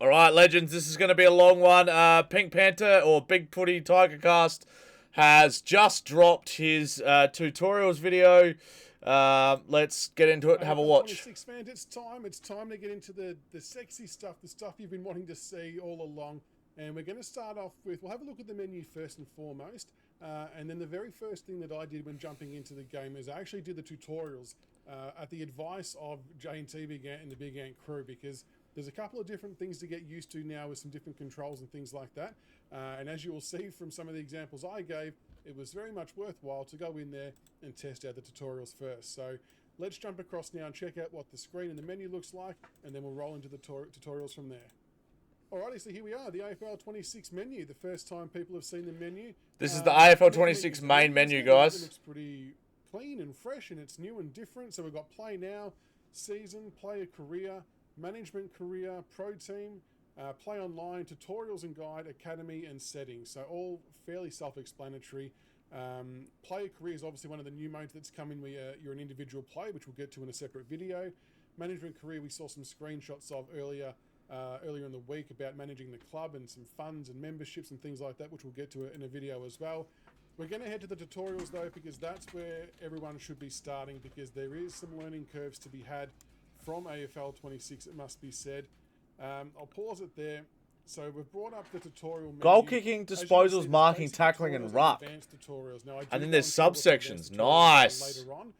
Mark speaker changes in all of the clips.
Speaker 1: All right, legends, this is going to be a long one. Pink Panther, or Big Putty Tiger Cast, has just dropped his tutorials video. Let's get into it and have a watch.
Speaker 2: 26 fans, it's time. It's time to get into the sexy stuff, the stuff you've been wanting to see all along. And we're going to start off with, we'll have a look at the menu first and foremost. And then the very first thing that I did when jumping into the game is I actually did the tutorials at the advice of J&T Big Ant and the Big Ant crew, because there's a couple of different things to get used to now with some different controls and things like that. And as you will see from some of the examples I gave, it was very much worthwhile to go in there and test out the tutorials first. So let's jump across now and check out what the screen and the menu looks like, and then we'll roll into the tutorials from there. Alrighty, so here we are, the AFL26 menu. The first time people have seen the menu.
Speaker 1: This is the AFL26 main menu, guys.
Speaker 2: It looks pretty clean and fresh, and it's new and different. So we've got Play Now, Season, Player Career, Management Career, Pro Team, Play Online, Tutorials and Guide, Academy, and Settings. So all fairly self-explanatory. Player Career is obviously one of the new modes that's coming where you're an individual player, which we'll get to in a separate video. Management Career, we saw some screenshots of earlier in the week about managing the club and some funds and memberships and things like that, which we'll get to in a video as well. We're going to head to the tutorials though, because that's where everyone should be starting, because there is some learning curves to be had from AFL26, it must be said. I'll pause it there. So we've brought up the tutorial menu.
Speaker 1: Goal kicking, disposals, marking, tackling, and ruck.
Speaker 2: Now,
Speaker 1: and then there's subsections. Nice.
Speaker 2: Later on,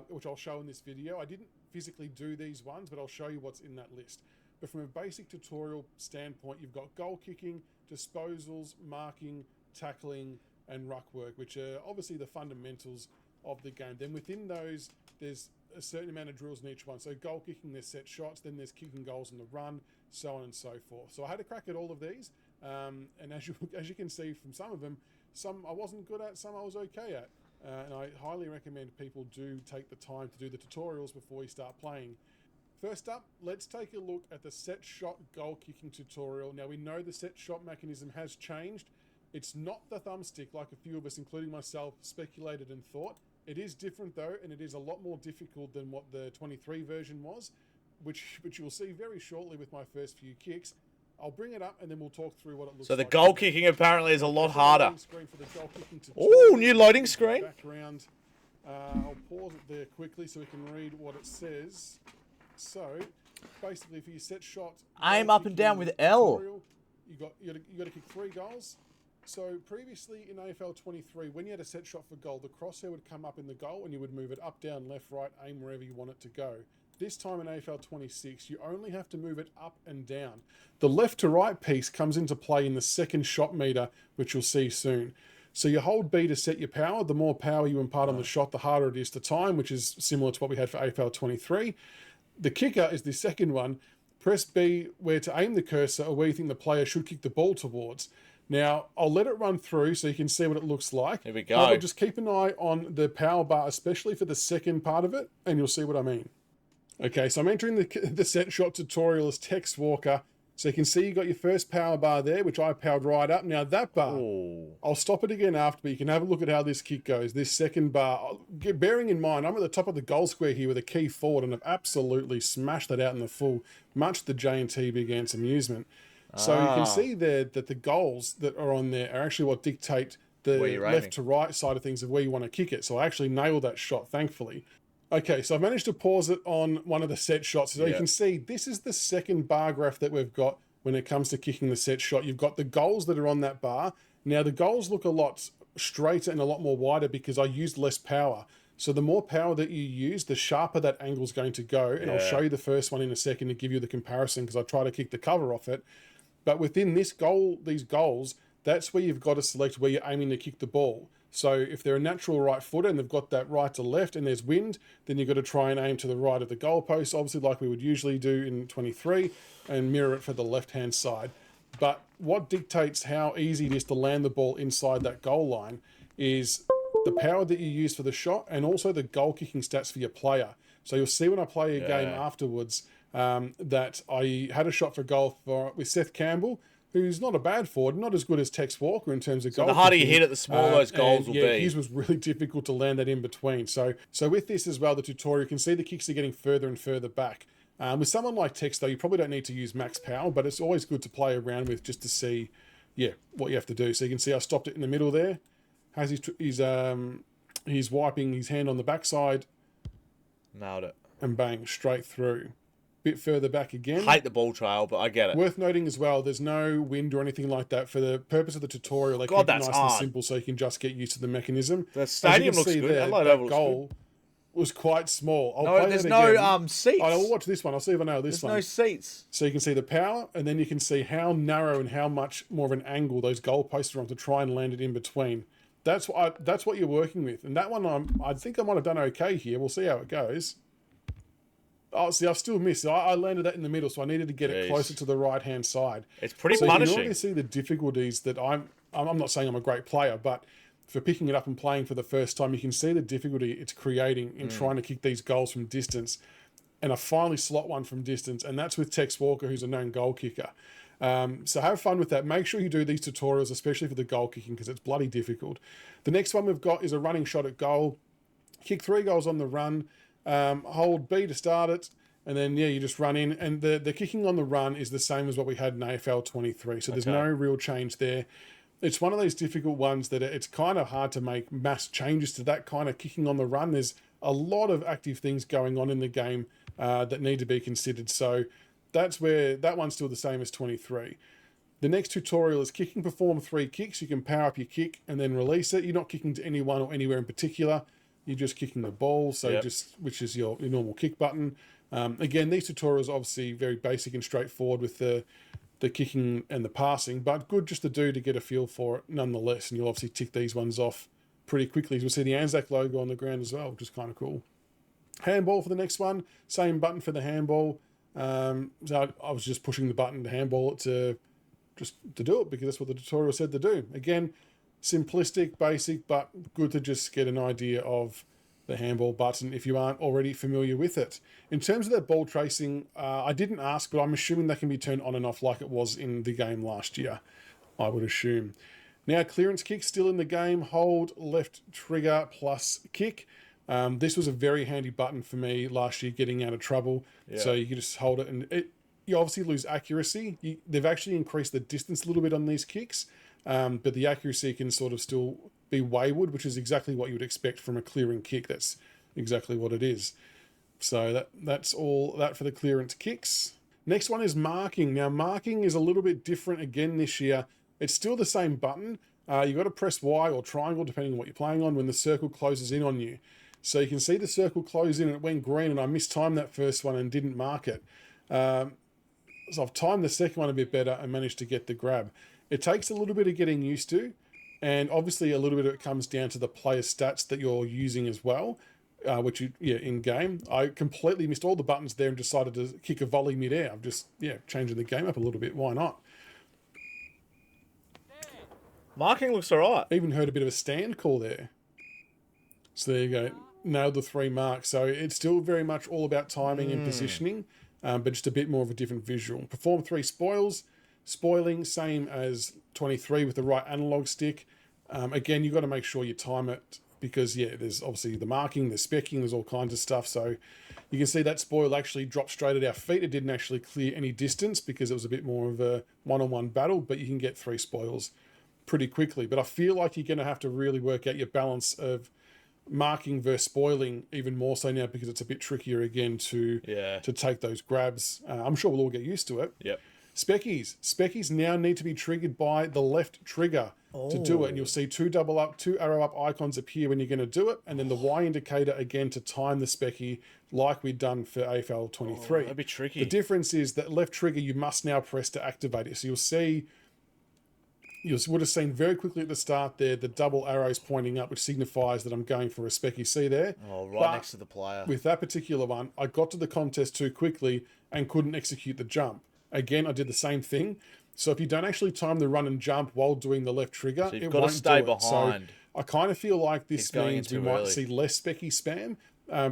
Speaker 2: which I'll show in this video. I didn't physically do these ones, but I'll show you what's in that list. But from a basic tutorial standpoint, you've got goal kicking, disposals, marking, tackling, and ruck work, which are obviously the fundamentals of the game. Then within those, there's a certain amount of drills in each one. So goal kicking, there's set shots, then there's kicking goals on the run, so on and so forth. So I had a crack at all of these, and as you can see from some of them, some I wasn't good at, some I was okay at. And I highly recommend people do take the time to do the tutorials before you start playing. First up, let's take a look at the set shot goal kicking tutorial. Now we know the set shot mechanism has changed. It's not the thumbstick like a few of us, including myself, speculated and thought. It is different though, and it is a lot more difficult than what the 23 version was, which you'll see very shortly with my first few kicks. I'll bring it up and then we'll talk through what it looks like.
Speaker 1: So the goal kicking apparently is a lot harder.
Speaker 2: Oh,
Speaker 1: new loading screen.
Speaker 2: Background. I'll pause it there quickly so we can read what it says. So basically, for your set shot,
Speaker 1: aim up and down with L.
Speaker 2: You got to kick 3 goals. So previously in AFL 23, when you had a set shot for goal, the crosshair would come up in the goal and you would move it up, down, left, right, aim wherever you want it to go. This time in AFL 26, you only have to move it up and down. The left to right piece comes into play in the second shot meter, which you'll see soon. So you hold B to set your power. The more power you impart on the shot, the harder it is to time, which is similar to what we had for AFL 23. The kicker is the second one. Press B where to aim the cursor or where you think the player should kick the ball towards. Now, I'll let it run through so you can see what it looks like.
Speaker 1: Here we go.
Speaker 2: But just keep an eye on the power bar, especially for the second part of it, and you'll see what I mean. Okay, so I'm entering the set shot tutorial as Tex Walker. So you can see you got your first power bar there, which I powered right up. Now that bar, I'll stop it again after, but you can have a look at how this kick goes. This second bar, bearing in mind, I'm at the top of the goal square here with a key forward, and I've absolutely smashed that out in the full, much to J&T Big Ant's amusement. So you can see there that the goals that are on there are actually what dictate the left to right side of things of where you want to kick it. So I actually nailed that shot, thankfully. Okay, so I've managed to pause it on one of the set shots. So you can see this is the second bar graph that we've got when it comes to kicking the set shot. You've got the goals that are on that bar. Now the goals look a lot straighter and a lot more wider because I used less power. So the more power that you use, the sharper that angle's going to go. And I'll show you the first one in a second to give you the comparison because I try to kick the cover off it. But within this goal, these goals, that's where you've got to select where you're aiming to kick the ball. So if they're a natural right footer and they've got that right to left and there's wind, then you've got to try and aim to the right of the goalpost, obviously like we would usually do in 23, and mirror it for the left-hand side. But what dictates how easy it is to land the ball inside that goal line is the power that you use for the shot and also the goal kicking stats for your player. So you'll see when I play a game afterwards that I had a shot for goal with Seth Campbell, who's not a bad forward, not as good as Tex Walker in terms of goal.
Speaker 1: The harder you hit it, the smaller those goals will be.
Speaker 2: His was really difficult to land that in between. So with this as well, the tutorial, you can see the kicks are getting further and further back. With someone like Tex, though, you probably don't need to use max power, but it's always good to play around with just to see, yeah, what you have to do. So you can see I stopped it in the middle there. Has he's wiping his hand on the backside.
Speaker 1: Nailed it.
Speaker 2: And bang, straight through. Bit further back again.
Speaker 1: Hate the ball trail, but I get it.
Speaker 2: Worth noting as well, there's no wind or anything like that. For the purpose of the tutorial, they keep it nice and simple so you can just get used to the mechanism.
Speaker 1: The stadium looks good.
Speaker 2: There, that goal was quite small.
Speaker 1: There's no seats.
Speaker 2: I'll watch this one. I'll see if I know this one.
Speaker 1: There's no seats.
Speaker 2: So you can see the power, and then you can see how narrow and how much more of an angle those goalposts are on to try and land it in between. That's what you're working with. And that one, I think I might have done okay here. We'll see how it goes. Oh, see, I've still missed. I landed that in the middle, so I needed to get it closer to the right-hand side.
Speaker 1: It's pretty
Speaker 2: punishing.
Speaker 1: punishing.
Speaker 2: You can already see the difficulties that I'm not saying I'm a great player, but for picking it up and playing for the first time, you can see the difficulty it's creating in trying to kick these goals from distance. And I finally slot one from distance, and that's with Tex Walker, who's a known goal kicker. So have fun with that. Make sure you do these tutorials, especially for the goal kicking, because it's bloody difficult. The next one we've got is a running shot at goal. Kick 3 goals on the run. Hold B to start it, and then, you just run in. And the kicking on the run is the same as what we had in AFL26, so there's no real change there. It's one of those difficult ones that it's kind of hard to make mass changes to that kind of kicking on the run. There's a lot of active things going on in the game that need to be considered, so that's where that one's still the same as 23. The next tutorial is kicking perform 3 kicks. You can power up your kick and then release it. You're not kicking to anyone or anywhere in particular. You're just kicking the ball, so which is your normal kick button. Again, these tutorials are obviously very basic and straightforward with the kicking and the passing, but good just to do to get a feel for it nonetheless. And you'll obviously tick these ones off pretty quickly. You'll see the Anzac logo on the ground as well, which is kind of cool. Handball for the next one, same button for the handball. So I was just pushing the button to handball it to do it because that's what the tutorial said to do. Again, simplistic, basic, but good to just get an idea of the handball button if you aren't already familiar with it. In terms of that ball tracing, I didn't ask, but I'm assuming that can be turned on and off like it was in the game last year, I would assume. Now, clearance kick still in the game. Hold left trigger plus kick. This was a very handy button for me last year getting out of trouble. Yeah. So you can just hold it, and you obviously lose accuracy. They've actually increased the distance a little bit on these kicks, but the accuracy can sort of still be wayward, which is exactly what you would expect from a clearing kick. That's exactly what it is. So that's all that for the clearance kicks. Next one is marking. Now, marking is a little bit different again this year. It's still the same button. You've got to press Y or triangle, depending on what you're playing on, when the circle closes in on you. So you can see the circle close in and it went green, and I mistimed that first one and didn't mark it. So I've timed the second one a bit better and managed to get the grab. It takes a little bit of getting used to, and obviously a little bit of it comes down to the player stats that you're using as well, which in game. I completely missed all the buttons there and decided to kick a volley mid-air. I'm just, changing the game up a little bit. Why not?
Speaker 1: Marking looks all right.
Speaker 2: Even heard a bit of a stand call there. So there you go. Nailed the 3 marks. So it's still very much all about timing and positioning, but just a bit more of a different visual. Perform 3 spoils. Spoiling, same as 23 with the right analog stick. Again, you've got to make sure you time it because, there's obviously the marking, the specking, there's all kinds of stuff. So you can see that spoil actually dropped straight at our feet. It didn't actually clear any distance because it was a bit more of a one-on-one battle, but you can get 3 spoils pretty quickly. But I feel like you're going to have to really work out your balance of marking versus spoiling even more so now because it's a bit trickier again to take those grabs. I'm sure we'll all get used to it.
Speaker 1: Yep.
Speaker 2: Speckies now need to be triggered by the left trigger to do it. And you'll see 2 arrow up icons appear when you're going to do it. And then the Y indicator again to time the Specky like we'd done for AFL23.
Speaker 1: That'd be tricky.
Speaker 2: The difference is that left trigger you must now press to activate it. So you would have seen very quickly at the start there the double arrows pointing up, which signifies that I'm going for a Specky. See there?
Speaker 1: Oh, right next to the player.
Speaker 2: With that particular one, I got to the contest too quickly and couldn't execute the jump. Again, I did the same thing. So if you don't actually time the run and jump while doing the left trigger,
Speaker 1: so you've got to stay behind.
Speaker 2: So I kind of feel like this means we might see less Specky spam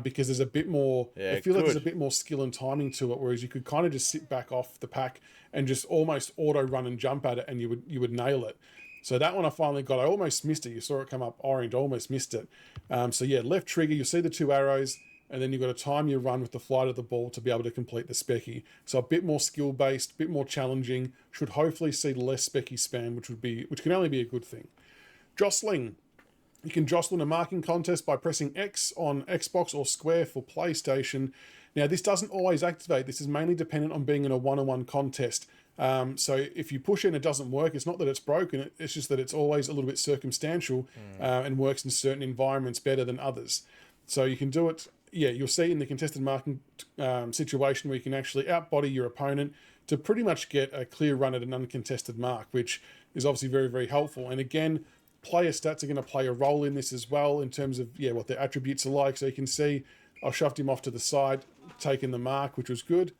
Speaker 2: because there's a bit more. I feel like there's a bit more skill and timing to it, whereas you could kind of just sit back off the pack and just almost auto run and jump at it, and you would nail it. So that one I finally got. I almost missed it. You saw it come up orange. I almost missed it. So left trigger. You see the 2 arrows. and then you've got to time your run with the flight of the ball to be able to complete the Specky. So a bit more skill-based, a bit more challenging, should hopefully see less Specky spam, which can only be a good thing. Jostling. You can jostle in a marking contest by pressing X on Xbox or square for PlayStation. Now, this doesn't always activate. This is mainly dependent on being in a one-on-one contest. So if you push it and it doesn't work, it's not that it's broken. It's just that it's always a little bit circumstantial and works in certain environments better than others. So you can do it. Yeah, you'll see in the contested marking situation where you can actually outbody your opponent to pretty much get a clear run at an uncontested mark, which is obviously very, very helpful. And again, player stats are going to play a role in this as well in terms of, what their attributes are like. So you can see I shoved him off to the side, taking the mark, which was good.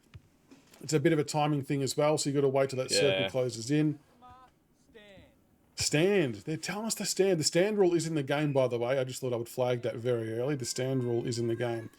Speaker 2: It's a bit of a timing thing as well, so you've got to wait till that circle closes in. Stand. They're telling us to stand. The stand rule is in the game, by the way. I just thought I would flag that very early. The stand rule is in the game.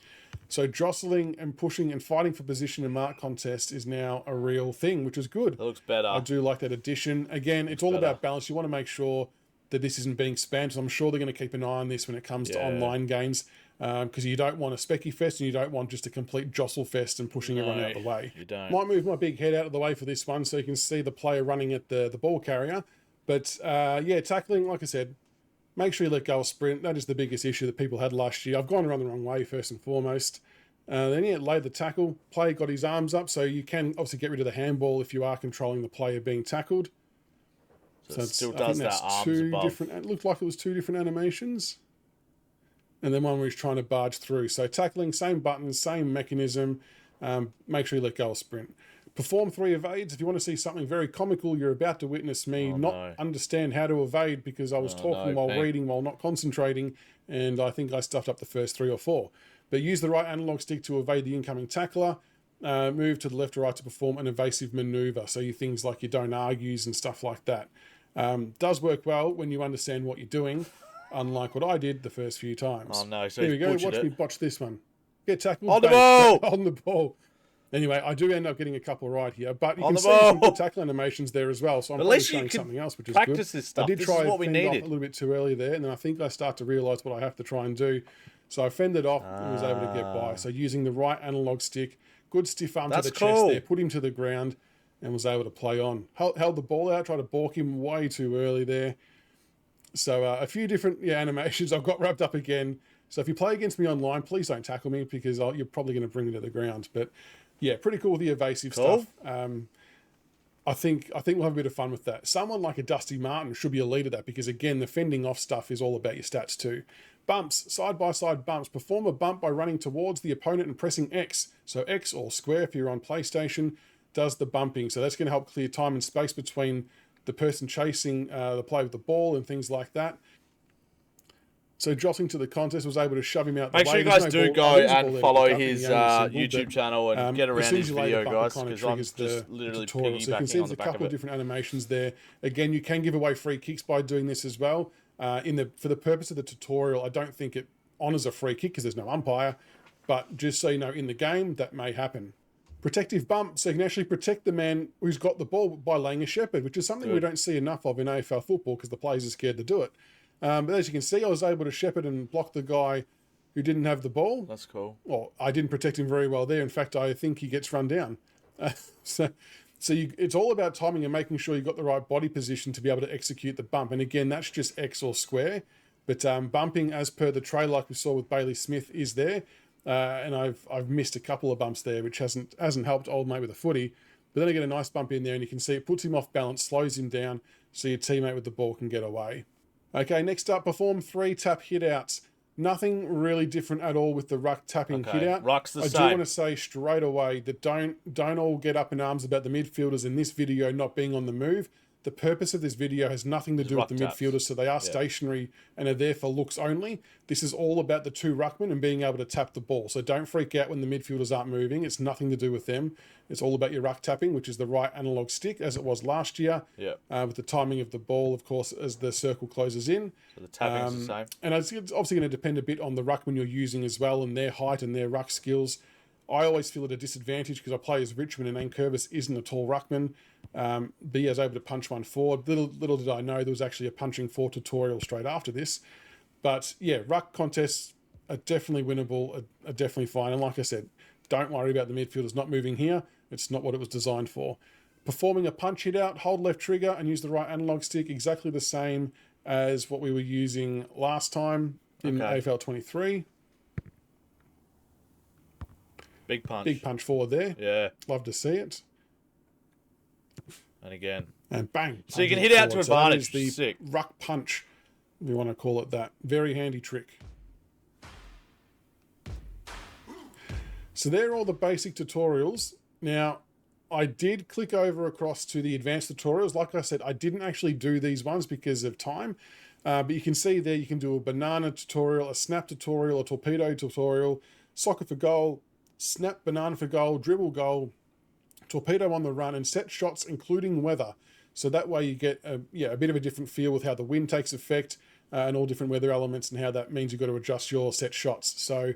Speaker 2: So jostling and pushing and fighting for position in mark contest is now a real thing, which is good.
Speaker 1: It looks better.
Speaker 2: I do like that addition. Again, it's all about balance. You want to make sure that this isn't being spammed. So I'm sure they're going to keep an eye on this when it comes to online games, because you don't want a Specky fest and you don't want just a complete jostle fest and pushing everyone out of the way.
Speaker 1: You don't.
Speaker 2: Might move my big head out of the way for this one so you can see the player running at the ball carrier. But tackling, like I said, make sure you let go of sprint. That is the biggest issue that people had last year. I've gone around the wrong way first and foremost. Then laid the tackle. Player got his arms up, so you can obviously get rid of the handball if you are controlling the player being tackled.
Speaker 1: So it still does that arms above.
Speaker 2: It looked like it was two different animations. And then one where he's trying to barge through. So tackling, same buttons, same mechanism. Make sure you let go of sprint. Perform 3 evades. If you want to see something very comical, you're about to witness me understand how to evade because I was talking while reading, while not concentrating, and I think I stuffed up the first 3 or 4. But use the right analog stick to evade the incoming tackler. Move to the left or right to perform an evasive maneuver. So you things like your don't argues and stuff like that. Does work well when you understand what you're doing, unlike what I did the first few times.
Speaker 1: Oh no! So
Speaker 2: here we go. Watch
Speaker 1: me
Speaker 2: botch this one. Get tackled
Speaker 1: on the ball.
Speaker 2: On the ball. Anyway, I do end up getting a couple right here, but you can see some good tackle animations there as well. So I'm probably showing something else, which is good.
Speaker 1: This stuff.
Speaker 2: I did
Speaker 1: this
Speaker 2: try
Speaker 1: is what we needed.
Speaker 2: off a little bit too early there, and then I think I start to realise what I have to try and do. So I fended off and was able to get by. So using the right analog stick, good stiff arm to the chest there, put him to the ground, and was able to play on. Held the ball out, tried to balk him way too early there. So a few different animations. I've got wrapped up again. So if you play against me online, please don't tackle me because you're probably going to bring me to the ground. But yeah, pretty cool with the evasive stuff. I think we'll have a bit of fun with that. Someone like a Dusty Martin should be a lead of that because, again, the fending off stuff is all about your stats too. Bumps, side-by-side bumps. Perform a bump by running towards the opponent and pressing X. So X or square if you're on PlayStation does the bumping. So that's going to help clear time and space between the person chasing the play with the ball and things like that. So Jostling to the contest was able to shove him out the way.
Speaker 1: Make sure you guys do go and follow his YouTube channel and get around his video, guys, because I'm just literally piggybacking on the back of it.
Speaker 2: So you can see there's a couple of different animations there. Again, you can give away free kicks by doing this as well. For the purpose of the tutorial, I don't think it honours a free kick because there's no umpire, but just so you know, in the game, that may happen. Protective bump, so you can actually protect the man who's got the ball by laying a shepherd, which is something we don't see enough of in AFL football because the players are scared to do it. But as you can see, I was able to shepherd and block the guy who didn't have the ball.
Speaker 1: That's cool.
Speaker 2: Well, I didn't protect him very well there. In fact, I think he gets run down. It's all about timing and making sure you've got the right body position to be able to execute the bump. And again, that's just X or square. But bumping, as per the tray, like we saw with Bailey Smith, is there. And I've missed a couple of bumps there, which hasn't helped old mate with a footy. But then I get a nice bump in there, and you can see it puts him off balance, slows him down, so your teammate with the ball can get away. Okay, next up, perform 3 tap hit-outs. Nothing really different at all with the ruck tapping hit-out.
Speaker 1: Ruck's the same.
Speaker 2: I do want to say straight away that don't all get up in arms about the midfielders in this video not being on the move. The purpose of this video has nothing to do with the midfielders, so they are stationary and are there for looks only. This is all about the 2 ruckmen and being able to tap the ball. So don't freak out when the midfielders aren't moving. It's nothing to do with them. It's all about your ruck tapping, which is the right analog stick, as it was last year, with the timing of the ball, of course, as the circle closes in.
Speaker 1: So the tapping's the same.
Speaker 2: And it's obviously going to depend a bit on the ruckman you're using as well and their height and their ruck skills. I always feel at a disadvantage because I play as Richmond and Ankervis isn't a tall ruckman. B is able to punch one forward. Little did I know there was actually a punching forward tutorial straight after this. But yeah, ruck contests, are definitely winnable, are definitely fine. And like I said, don't worry about the midfielders not moving here. It's not what it was designed for. Performing a punch hit out, hold left trigger and use the right analog stick, exactly the same as what we were using last time in AFL23.
Speaker 1: Big punch.
Speaker 2: Big punch forward there.
Speaker 1: Yeah.
Speaker 2: Love to see it.
Speaker 1: And again.
Speaker 2: And bang.
Speaker 1: So you can hit out to advantage.
Speaker 2: So that is the
Speaker 1: Sick.
Speaker 2: ruck punch, if you want to call it that. Very handy trick. So they're all the basic tutorials. Now, I did click over across to the advanced tutorials. Like I said, I didn't actually do these ones because of time. But you can see there you can do a banana tutorial, a snap tutorial, a torpedo tutorial, soccer for goal, snap, banana for goal, dribble goal, torpedo on the run, and set shots including weather. So that way you get a bit of a different feel with how the wind takes effect and all different weather elements and how that means you've got to adjust your set shots. So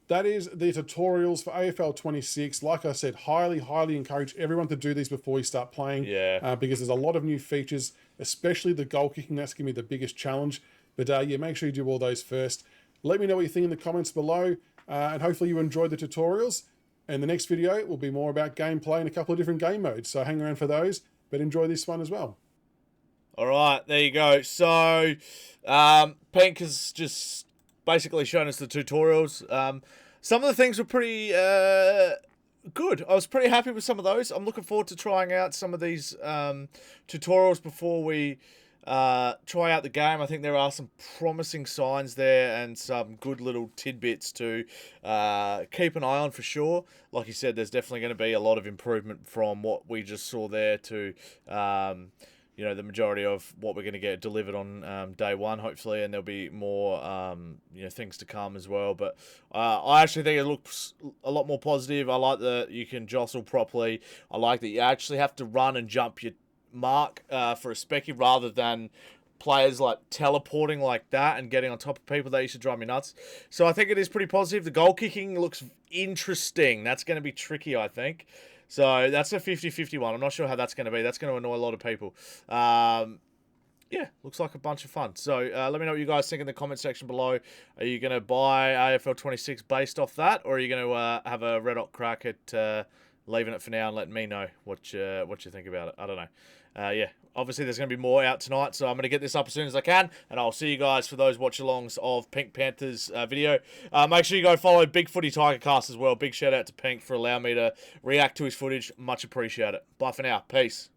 Speaker 2: that is the tutorials for AFL26. Like I said, highly encourage everyone to do these before you start playing.
Speaker 1: Yeah.
Speaker 2: Because there's a lot of new features, especially the goal kicking. That's going to be the biggest challenge. But yeah, make sure you do all those first. Let me know what you think in the comments below. And hopefully you enjoyed the tutorials. And the next video will be more about gameplay and a couple of different game modes. So hang around for those, but enjoy this one as well.
Speaker 1: All right, there you go. So Pink has just basically shown us the tutorials. Some of the things were pretty good. I was pretty happy with some of those. I'm looking forward to trying out some of these tutorials before we try out the game. I think there are some promising signs there and some good little tidbits to keep an eye on for sure. Like you said, there's definitely going to be a lot of improvement from what we just saw there to the majority of what we're going to get delivered on day one, hopefully, and there'll be more things to come as well. But I actually think it looks a lot more positive. I like that you can jostle properly. I like that you actually have to run and jump your mark for a Specky rather than players like teleporting like that and getting on top of people. That used to drive me nuts. So I think it is pretty positive. The goal kicking looks interesting. That's going to be tricky, I think. So that's a 50-50 one. I'm not sure how that's going to be. That's going to annoy a lot of people. Yeah, looks like a bunch of fun. So let me know what you guys think in the comment section below. Are you going to buy AFL26 based off that, or are you going to have a red hot crack at leaving it for now and letting me know what you think about it? I don't know. Yeah, obviously there's going to be more out tonight, so I'm going to get this up as soon as I can, and I'll see you guys for those watch-alongs of Pink Panther's video. Make sure you go follow Big Footy Tiger Cast as well. Big shout-out to Pink for allowing me to react to his footage. Much appreciated. Bye for now. Peace.